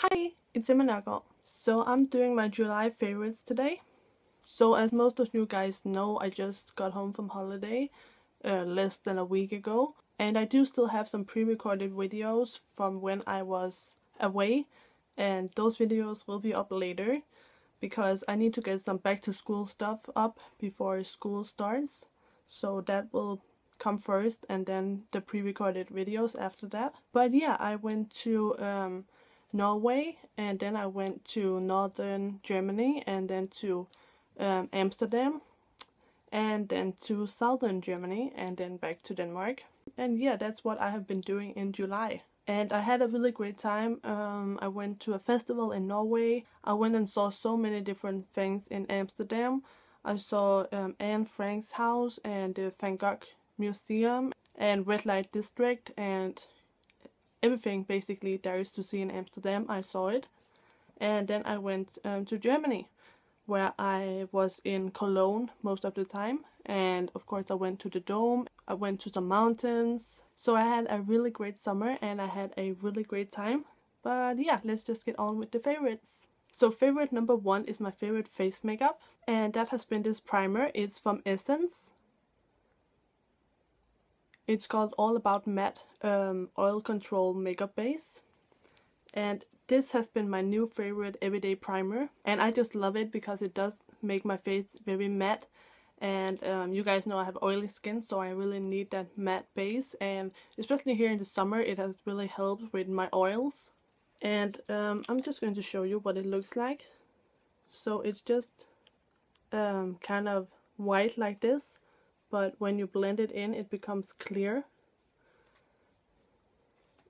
Hi, it's Nørgaard. So I'm doing my July favorites today. So as most of you guys know, I just got home from holiday less than a week ago. And I do still have some pre-recorded videos from when I was away. And those videos will be up later because I need to get some back to school stuff up before school starts. So that will come first and then the pre-recorded videos after that. But yeah, I went to Norway, and then I went to northern Germany, and then to Amsterdam, and then to southern Germany, and then back to Denmark. And yeah, that's what I have been doing in July. And I had a really great time. I went to a festival in Norway. I went and saw so many different things in Amsterdam. I saw Anne Frank's house and the Van Gogh Museum and Red Light District, and everything basically there is to see in Amsterdam. I saw it. And then I went to Germany, where I was in Cologne most of the time, and of course I went to the Dome. I went to some mountains. So I had a really great summer and I had a really great time. But yeah, let's just get on with the favorites. So favorite number 1 is my favorite face makeup, and that has been this primer. It's from Essence. It's called All About Matte Oil Control Makeup Base, and this has been my new favorite everyday primer, and I just love it because it does make my face very matte. And you guys know I have oily skin, so I really need that matte base, and especially here in the summer it has really helped with my oils. And I'm just going to show you what it looks like. So it's just kind of white like this, but when you blend it in it becomes clear.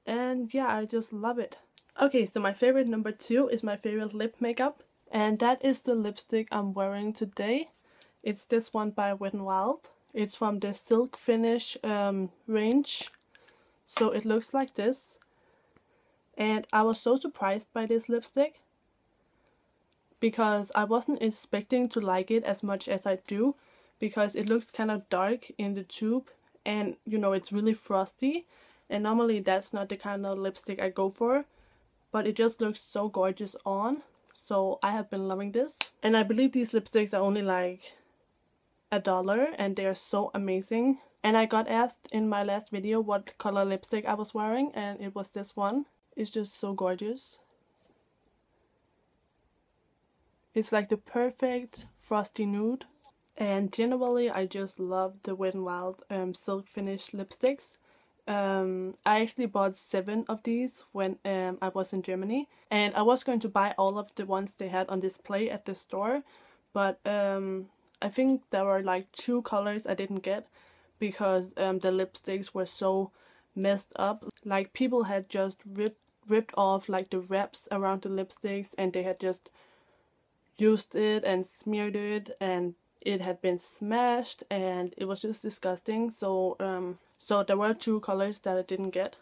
And yeah, I just love it. Okay, so my favorite number 2 is my favorite lip makeup, and that is the lipstick I'm wearing today. It's this one by Wet n Wild. It's from the Silk Finish range. So it looks like this. And I was so surprised by this lipstick because I wasn't expecting to like it as much as I do, because it looks kind of dark in the tube, and you know, it's really frosty, and normally that's not the kind of lipstick I go for, but it just looks so gorgeous on. So I have been loving this, and I believe these lipsticks are only like $1, and they are so amazing. And I got asked in my last video what color lipstick I was wearing, and it was this one. It's just so gorgeous. It's like the perfect frosty nude. And generally I just love the Wet n Wild Silk Finish lipsticks. I actually bought 7 of these when I was in Germany, and I was going to buy all of the ones they had on display at the store, but I think there were like 2 colors I didn't get because the lipsticks were so messed up. Like people had just ripped off like the wraps around the lipsticks, and they had just used it and smeared it, and it had been smashed, and it was just disgusting. So so there were 2 colors that I didn't get,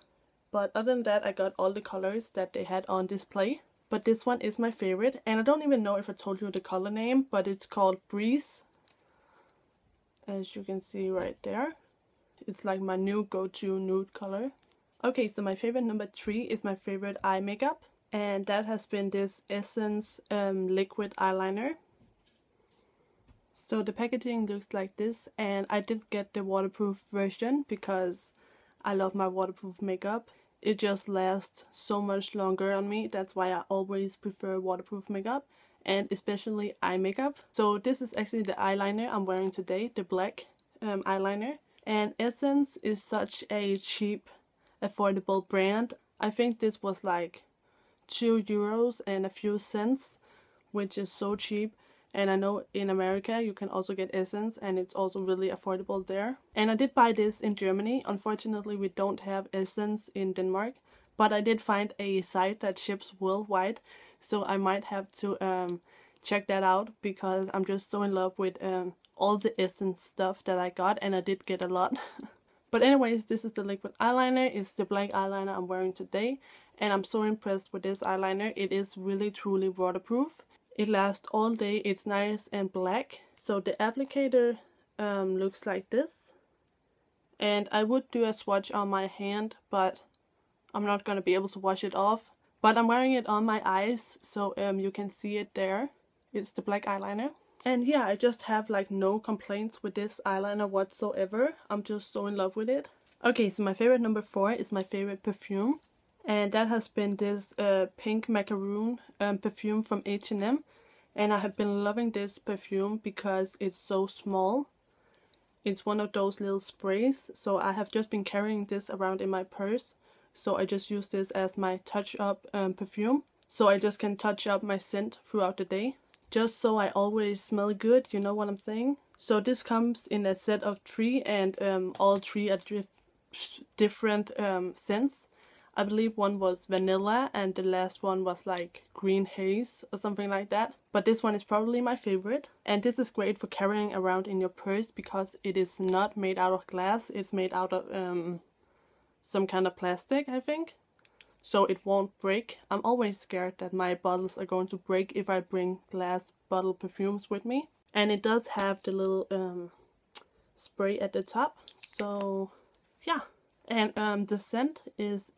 but other than that I got all the colors that they had on display. But this one is my favorite, and I don't even know if I told you the color name, but it's called Breeze, as you can see right there. It's like my new go-to nude color. Okay, so my favorite number 3 is my favorite eye makeup, and that has been this Essence liquid eyeliner. So the packaging looks like this, and I did get the waterproof version because I love my waterproof makeup. It just lasts so much longer on me. That's why I always prefer waterproof makeup, and especially eye makeup. So this is actually the eyeliner I'm wearing today, the black eyeliner. And Essence is such a cheap, affordable brand. I think this was like €2 and a few cents, which is so cheap. And I know in America you can also get Essence, and it's also really affordable there. And I did buy this in Germany. Unfortunately we don't have Essence in Denmark, but I did find a site that ships worldwide, so I might have to check that out because I'm just so in love with all the Essence stuff that I got, and I did get a lot. But anyways, this is the liquid eyeliner. It's the black eyeliner I'm wearing today, and I'm so impressed with this eyeliner. It is really truly waterproof. It lasts all day. It's nice and black. So the applicator looks like this, and I would do a swatch on my hand, but I'm not going to be able to wash it off but I'm wearing it on my eyes, so you can see it there. It's the black eyeliner. And yeah, I just have like no complaints with this eyeliner whatsoever. I'm just so in love with it. Okay, so my favorite number 4 is my favorite perfume. And that has been this pink Macaroon perfume from H&M. And I have been loving this perfume because it's so small. It's one of those little sprays. So I have just been carrying this around in my purse. So I just use this as my touch-up perfume. So I just can touch up my scent throughout the day. Just so I always smell good, you know what I'm saying? So this comes in a set of 3 and all 3 are different scents. I believe one was vanilla and the last one was like green haze or something like that. But this one is probably my favorite. And this is great for carrying around in your purse because it is not made out of glass. It's made out of some kind of plastic, I think. So it won't break. I'm always scared that my bottles are going to break if I bring glass bottle perfumes with me. And it does have the little spray at the top. So yeah. And the scent is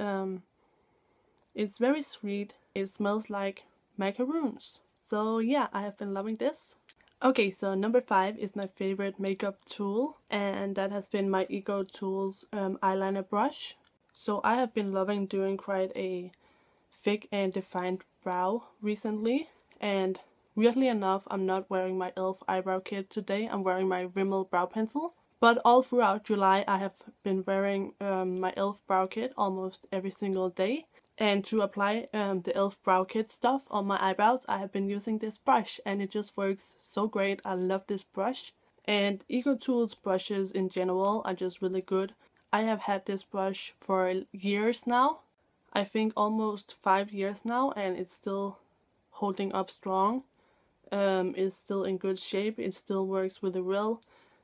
it's very sweet. It smells like macaroons. So yeah, I have been loving this. Okay, so number 5 is my favorite makeup tool, and that has been my Ecotools eyeliner brush. So I have been loving doing quite a thick and defined brow recently, and weirdly enough, I'm not wearing my e.l.f. eyebrow kit today. I'm wearing my Rimmel brow pencil. But all throughout July, I have been wearing my e.l.f. brow kit almost every single day. And to apply the e.l.f. brow kit stuff on my eyebrows, I have been using this brush, and it just works so great. I love this brush. And Ecotools brushes in general are just really good. I have had this brush for years now. I think almost 5 years now, and it's still holding up strong. It's still in good shape. It still works really well.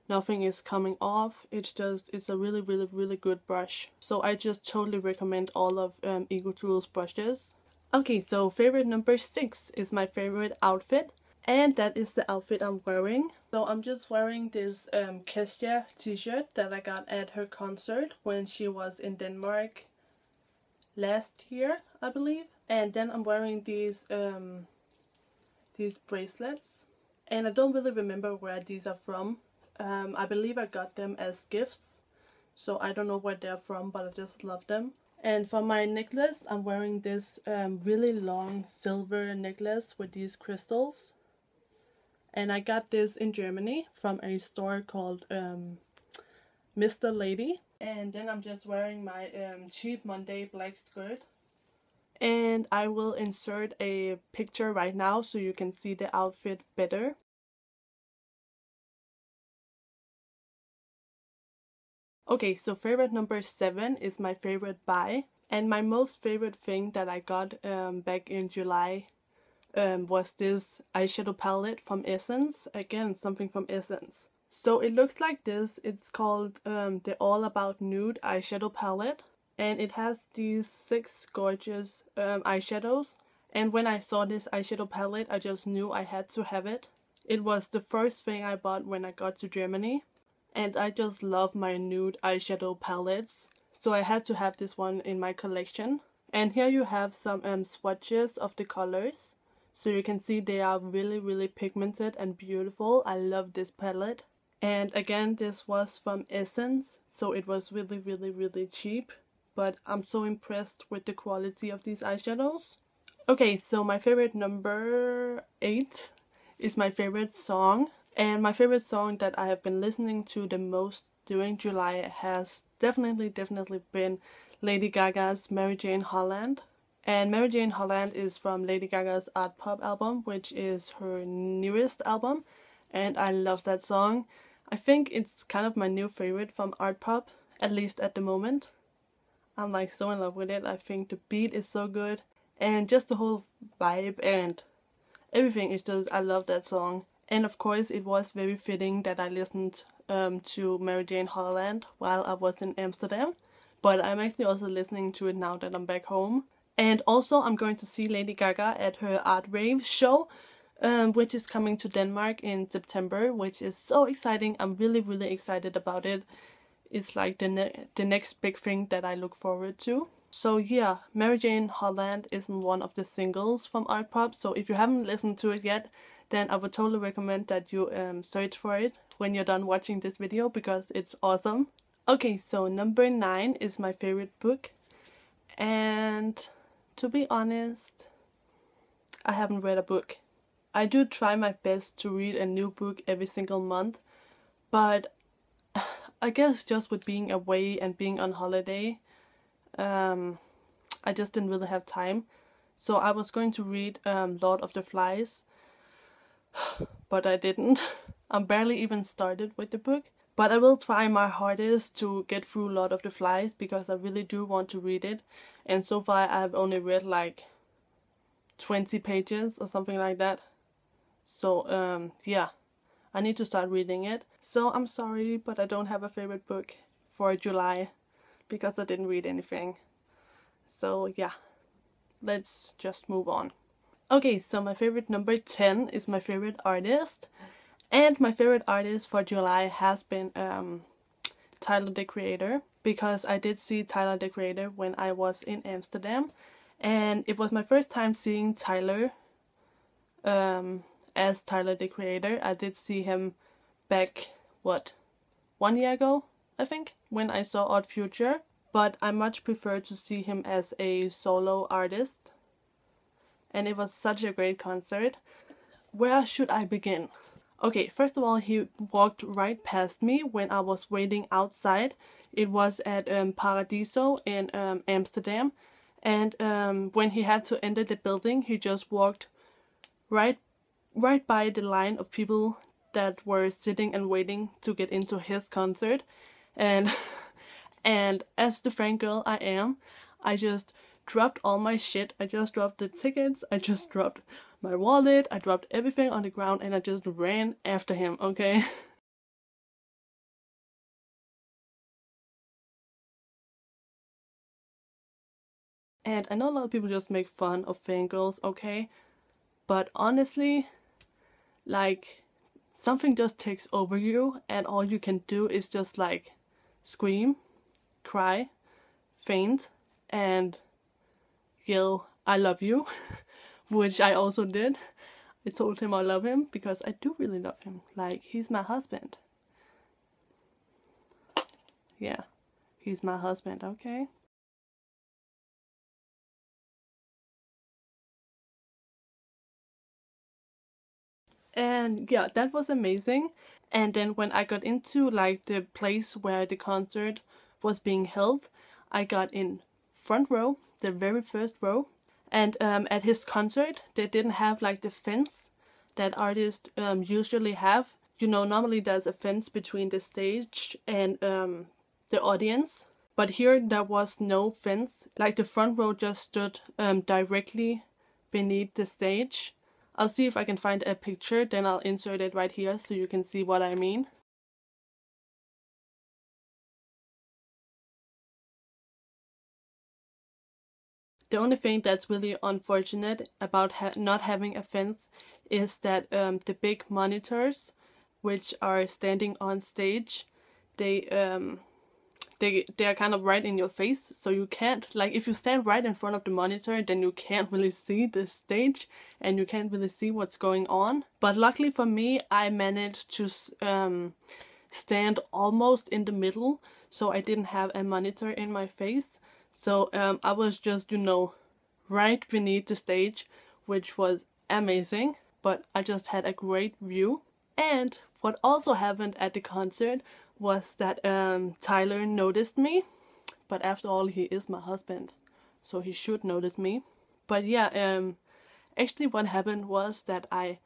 Nothing is coming off. It's a really good brush. So I just totally recommend all of Ecotools brushes. Okay, so favorite number 6 is my favorite outfit. And that is the outfit I'm wearing. So I'm just wearing this Kesha t-shirt that I got at her concert when she was in Denmark last year, I believe. And then I'm wearing these bracelets. And I don't really remember where these are from. I believe I got them as gifts, so I don't know where they're from, but I just love them. And for my necklace, I'm wearing this really long silver necklace with these crystals. And I got this in Germany from a store called mister.lady. And then I'm just wearing my cheap Monday black skirt. And I will insert a picture right now so you can see the outfit better. Okay, so favorite number 7 is my favorite buy. And my most favorite thing that I got back in July was this eyeshadow palette from Essence. Again, something from Essence. So it looks like this. It's called the All About Nude eyeshadow palette. And it has these 6 gorgeous eyeshadows. And when I saw this eyeshadow palette, I just knew I had to have it. It was the first thing I bought when I got to Germany. And I just love my nude eyeshadow palettes. So I had to have this one in my collection. And here you have some swatches of the colors. So you can see they are really pigmented and beautiful. I love this palette. And again, this was from Essence. So it was really cheap. But I'm so impressed with the quality of these eyeshadows. Okay, so my favorite number 8 is my favorite song. And my favorite song that I have been listening to the most during July has definitely been Lady Gaga's Mary Jane Holland. And Mary Jane Holland is from Lady Gaga's Art Pop album, which is her newest album. And I love that song. I think it's kind of my new favorite from Art Pop, at least at the moment. I'm like so in love with it. I think the beat is so good. And just the whole vibe and everything is just, I love that song. And of course it was very fitting that I listened to Mary Jane Holland while I was in Amsterdam. But I'm actually also listening to it now that I'm back home. And also I'm going to see Lady Gaga at her Art Rave show, which is coming to Denmark in September, which is so exciting. I'm really excited about it. It's like the next big thing that I look forward to. So yeah, Mary Jane Holland isn't one of the singles from Art Pop, so if you haven't listened to it yet, then I would totally recommend that you search for it when you're done watching this video, because it's awesome. Okay, so number 9 is my favorite book, and to be honest, I haven't read a book. I do try my best to read a new book every single month, but I guess just with being away and being on holiday, I just didn't really have time. So I was going to read Lord of the Flies, but I didn't. I'm barely even started with the book. But I will try my hardest to get through Lord of the Flies, because I really do want to read it. And so far I've only read like 20 pages or something like that. So yeah, I need to start reading it. So I'm sorry, but I don't have a favorite book for July, because I didn't read anything. So yeah, let's just move on. Okay, so my favorite number 10 is my favorite artist. And my favorite artist for July has been Tyler the Creator, because I did see Tyler the Creator when I was in Amsterdam. And it was my first time seeing Tyler as Tyler the Creator. I did see him back, what, 1 year ago, I think, when I saw Odd Future. But I much prefer to see him as a solo artist. And it was such a great concert. Where should I begin? Okay, first of all, he walked right past me when I was waiting outside. It was at Paradiso in Amsterdam. And when he had to enter the building, he just walked right by the line of people that were sitting and waiting to get into his concert. And and as the fangirl I am, I just dropped all my shit. I just dropped the tickets, I just dropped my wallet, I dropped everything on the ground, and I just ran after him, okay? And I know a lot of people just make fun of fangirls, okay? But honestly, like, something just takes over you, and all you can do is just like scream, cry, faint, and yell, "I love you," which I also did. I told him I love him, because I do really love him. Like, he's my husband. Yeah, he's my husband, okay? And yeah, that was amazing. And then when I got into like the place where the concert was being held, I got in front row, the very first row. And at his concert, they didn't have like the fence that artists usually have. You know, normally there's a fence between the stage and the audience. But here there was no fence. Like, the front row just stood directly beneath the stage. I'll see if I can find a picture, then I'll insert it right here so you can see what I mean. The only thing that's really unfortunate about not having a fence is that the big monitors, which are standing on stage, they are kind of right in your face, so you can't, like, if you stand right in front of the monitor, then you can't really see the stage and you can't really see what's going on. But luckily for me, I managed to stand almost in the middle, so I didn't have a monitor in my face. So I was just, you know, right beneath the stage, which was amazing. But I just had a great view. And what also happened at the concert was that Tyler noticed me. But after all, he is my husband, so he should notice me. But yeah, actually what happened was that I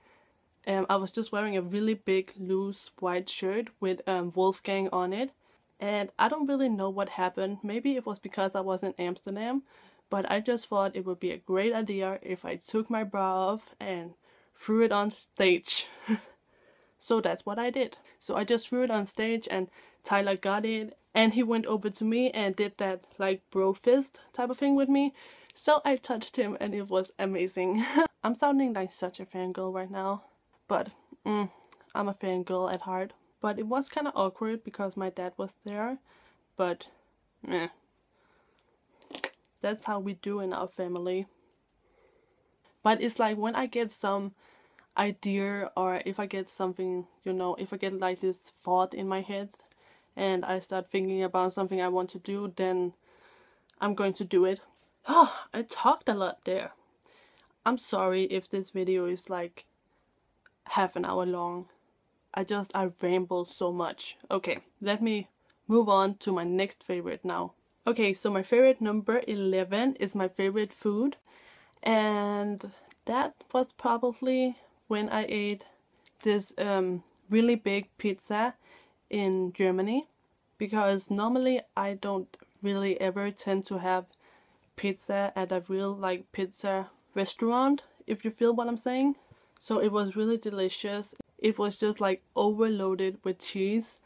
was just wearing a really big loose white shirt with Wolfgang on it. And I don't really know what happened. Maybe it was because I was in Amsterdam, but I just thought it would be a great idea if I took my bra off and threw it on stage. So that's what I did. So I just threw it on stage and Tyler got it, and he went over to me and did that like bro fist type of thing with me. So I touched him and it was amazing. I'm sounding like such a fangirl right now, but I'm a fangirl at heart. But it was kind of awkward because my dad was there, but meh. That's how we do in our family. But it's like when I get some idea, or if I get something, you know, if I get like this thought in my head and I start thinking about something I want to do, then I'm going to do it. Oh, I talked a lot there. I'm sorry if this video is like half an hour long. I ramble so much. Okay, let me move on to my next favorite now. Okay, so my favorite number 11 is my favorite food. And that was probably when I ate this really big pizza in Germany. Because normally I don't really ever tend to have pizza at a real like pizza restaurant, if you feel what I'm saying. So it was really delicious. It was just like overloaded with cheese.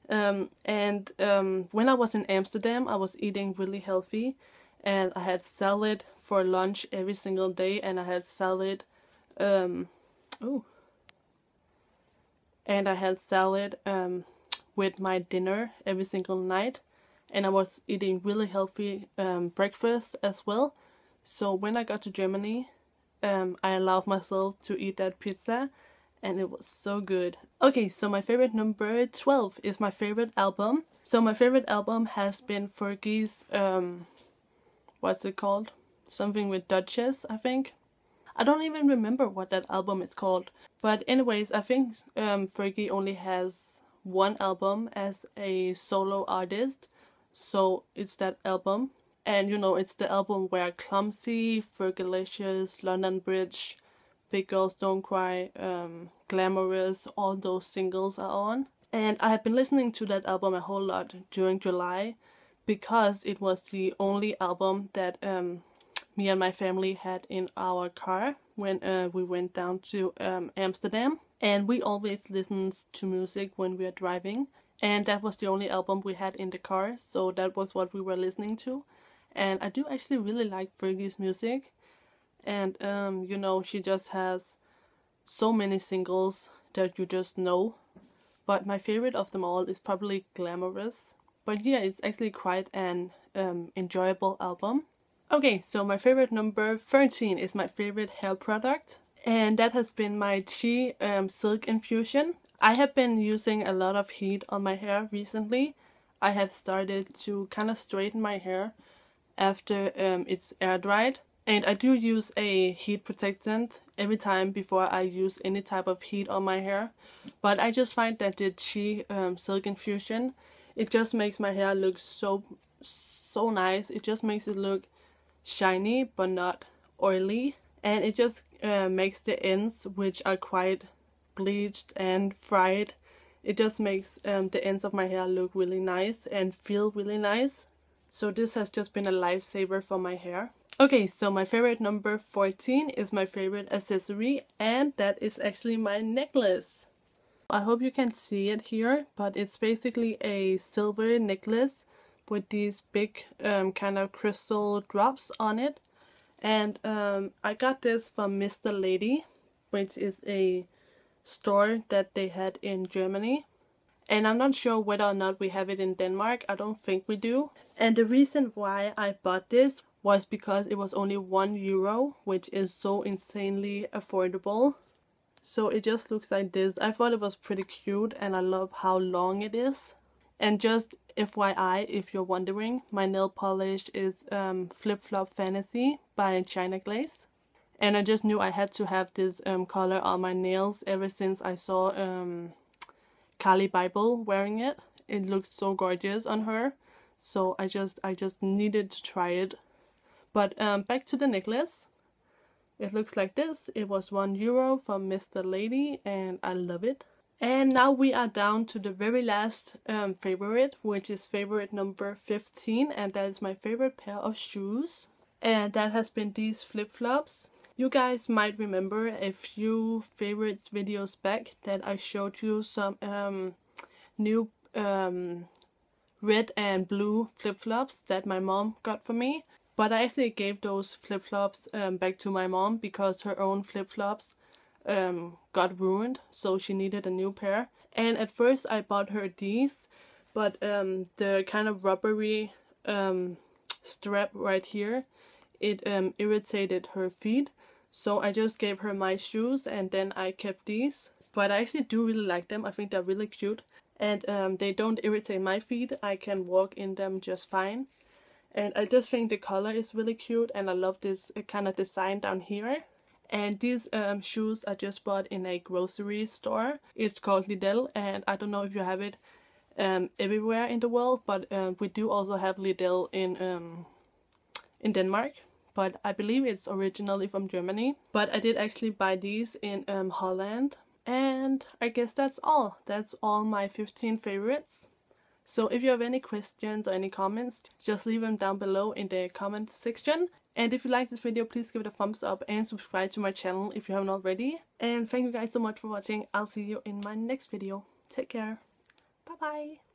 When I was in Amsterdam, I was eating really healthy, and I had salad for lunch every single day, and I had salad with my dinner every single night, and I was eating really healthy breakfast as well. So when I got to Germany, I allowed myself to eat that pizza, and it was so good. Okay, so my favorite number 12 is my favorite album. So my favorite album has been Fergie's, what's it called? Something with Dutchess, I think. I don't even remember what that album is called. But anyways, I think Fergie only has one album as a solo artist. So it's that album. And you know, it's the album where Clumsy, Fergalicious, London Bridge, Big Girls Don't Cry, Glamorous, all those singles are on. And I have been listening to that album a whole lot during July, because it was the only album that me and my family had in our car when we went down to Amsterdam. And we always listen to music when we are driving. And that was the only album we had in the car, so that was what we were listening to. And I do actually really like Fergie's music. And you know, she just has so many singles that you just know. But my favorite of them all is probably Glamorous. But yeah, it's actually quite an enjoyable album. Okay, so my favorite number 13 is my favorite hair product. And that has been my Silk Infusion. I have been using a lot of heat on my hair recently. I have started to kind of straighten my hair after it's air dried. And I do use a heat protectant every time before I use any type of heat on my hair. But I just find that the Silk Infusion, it just makes my hair look so nice. It just makes it look shiny but not oily. And it just makes the ends, which are quite bleached and fried, it just makes the ends of my hair look really nice and feel really nice. So this has just been a lifesaver for my hair. Okay, so my favorite number 14 is my favorite accessory, and that is actually my necklace. I hope you can see it here, but it's basically a silver necklace with these big kind of crystal drops on it. And I got this from mister.lady, which is a store that they had in Germany. And I'm not sure whether or not we have it in Denmark. I don't think we do. And the reason why I bought this was because it was only €1, which is so insanely affordable. So it just looks like this. I thought it was pretty cute, and I love how long it is. And just FYI, if you're wondering, my nail polish is Flip Flop Fantasy by China Glaze. And I just knew I had to have this color on my nails ever since I saw Carly Bible wearing it. It looked so gorgeous on her, so I just needed to try it. But back to the necklace. It looks like this. It was €1 from mister.lady, and I love it. And now we are down to the very last favorite, which is favorite number 15, and that is my favorite pair of shoes. And that has been these flip-flops. You guys might remember a few favorite videos back that I showed you some new red and blue flip-flops that my mom got for me. But I actually gave those flip-flops back to my mom because her own flip-flops got ruined, so she needed a new pair. And at first I bought her these, but the kind of rubbery strap right here, it irritated her feet. So I just gave her my shoes and then I kept these. But I actually do really like them. I think they're really cute. And they don't irritate my feet. I can walk in them just fine. And I just think the color is really cute. And I love this kind of design down here. And these shoes I just bought in a grocery store. It's called Lidl. And I don't know if you have it everywhere in the world. But we do also have Lidl in Denmark. But I believe it's originally from Germany. But I did actually buy these in Holland. And I guess that's all. That's all my 15 favorites. So if you have any questions or any comments, just leave them down below in the comment section. And if you like this video, please give it a thumbs up and subscribe to my channel if you haven't already. And thank you guys so much for watching. I'll see you in my next video. Take care. Bye bye.